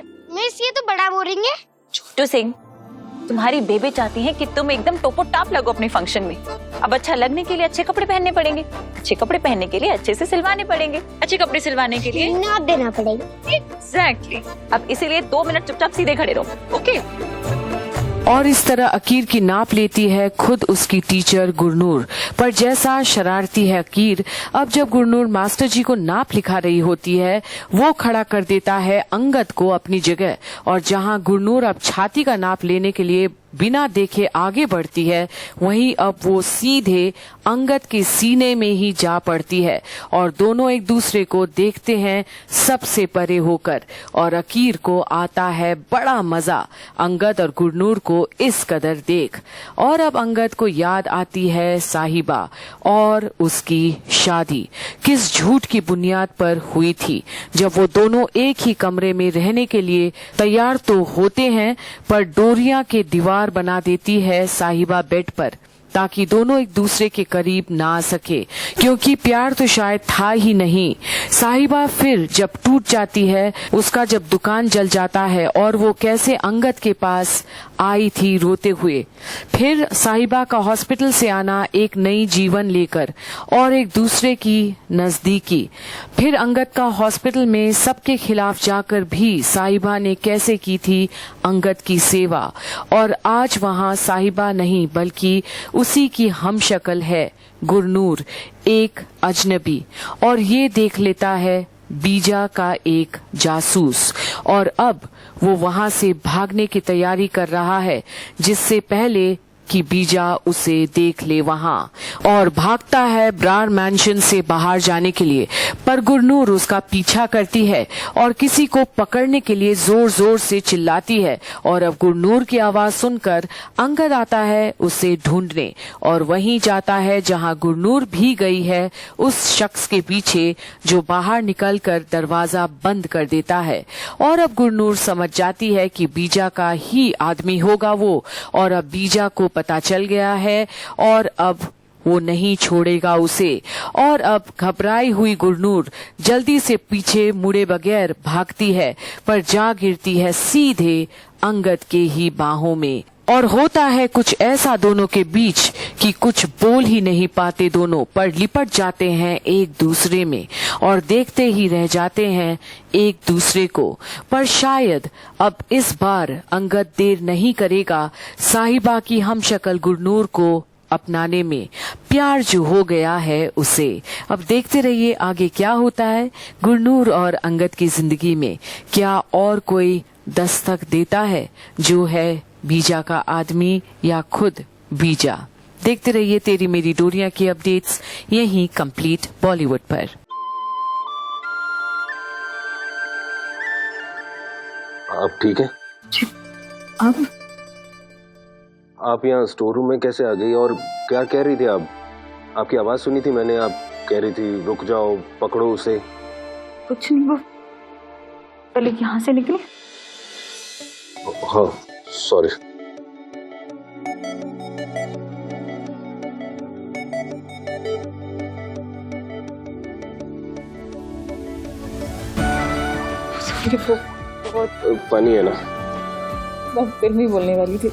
Miss ये तो बड़ा बोरिंग है। छोटू सिंह, तुम्हारी बेबे चाहती है कि तुम एकदम टोपो टाप लगो अपने फंक्शन में। अब अच्छा लगने के लिए अच्छे कपड़े पहनने पड़ेंगे, अच्छे कपड़े पहनने के लिए अच्छे से सिलवाने पड़ेंगे, अच्छे कपड़े सिलवाने के लिए नाप देना पड़ेगा। एग्जैक्टली। अब इसीलिए 2 मिनट चुपचाप सीधे खड़े रहो, ओके? और इस तरह अकीर की नाप लेती है खुद उसकी टीचर गुरनूर। पर जैसा शरारती है अकीर, अब जब गुरनूर मास्टर जी को नाप लिखा रही होती है, वो खड़ा कर देता है अंगद को अपनी जगह। और जहां गुरनूर अब छाती का नाप लेने के लिए बिना देखे आगे बढ़ती है, वहीं अब वो सीधे अंगद के सीने में ही जा पड़ती है और दोनों एक दूसरे को देखते हैं सबसे परे होकर। और अकीर को आता है बड़ा मजा अंगद और गुरनूर को इस कदर देख। और अब अंगद को याद आती है साहिबा और उसकी शादी किस झूठ की बुनियाद पर हुई थी, जब वो दोनों एक ही कमरे में रहने के लिए तैयार तो होते हैं, पर डोरिया के दीवार बना देती है साहिबा बेड पर, ताकि दोनों एक दूसरे के करीब ना आ सके, क्योंकि प्यार तो शायद था ही नहीं। साहिबा फिर जब टूट जाती है, उसका जब दुकान जल जाता है और वो कैसे अंगद के पास आई थी रोते हुए, फिर साहिबा का हॉस्पिटल से आना एक नई जीवन लेकर और एक दूसरे की नजदीकी, फिर अंगद का हॉस्पिटल में सबके खिलाफ जाकर भी साहिबा ने कैसे की थी अंगद की सेवा, और आज वहाँ साहिबा नहीं बल्कि उसी की हमशक्ल है गुरनूर, एक अजनबी। और ये देख लेता है बीजा का एक जासूस, और अब वो वहां से भागने की तैयारी कर रहा है जिससे पहले कि बीजा उसे देख ले वहां, और भागता है ब्रार मैंशन से बाहर जाने के लिए। पर गुरनूर उसका पीछा करती है और किसी को पकड़ने के लिए जोर जोर से चिल्लाती है। और अब गुरनूर की आवाज सुनकर अंगद आता है उसे ढूंढने, और वहीं जाता है जहां गुरनूर भी गई है, उस शख्स के पीछे जो बाहर निकलकर दरवाजा बंद कर देता है। और अब गुरनूर समझ जाती है कि बीजा का ही आदमी होगा वो, और अब बीजा को पता चल गया है और अब वो नहीं छोड़ेगा उसे। और अब घबराई हुई गुरनूर जल्दी से पीछे मुड़े बगैर भागती है, पर जा गिरती है सीधे अंगद के ही बाहों में। और होता है कुछ ऐसा दोनों के बीच कि कुछ बोल ही नहीं पाते दोनों, पर लिपट जाते हैं एक दूसरे में और देखते ही रह जाते हैं एक दूसरे को। पर शायद अब इस बार अंगद देर नहीं करेगा साहिबा की हमशक्ल गुरनूर को अपनाने में, प्यार जो हो गया है उसे। अब देखते रहिए आगे क्या होता है गुरनूर और अंगद की जिंदगी में। क्या और कोई दस्तक देता है जो है बीजा का आदमी या खुद बीजा? देखते रहिए तेरी मेरी डोरिया की अपडेट्स यहीं कंप्लीट बॉलीवुड पर। आप ठीक है? अब आप यहाँ स्टोर रूम में कैसे आ गई और क्या कह रही थी आप? आपकी आवाज सुनी थी मैंने, आप कह रही थी रुक जाओ, पकड़ो उसे। कुछ नहीं, वो पहले यहाँ से निकले। हाँ सॉरी। बहुत फनी है ना? मैं फिल्म ही बोलने वाली थी।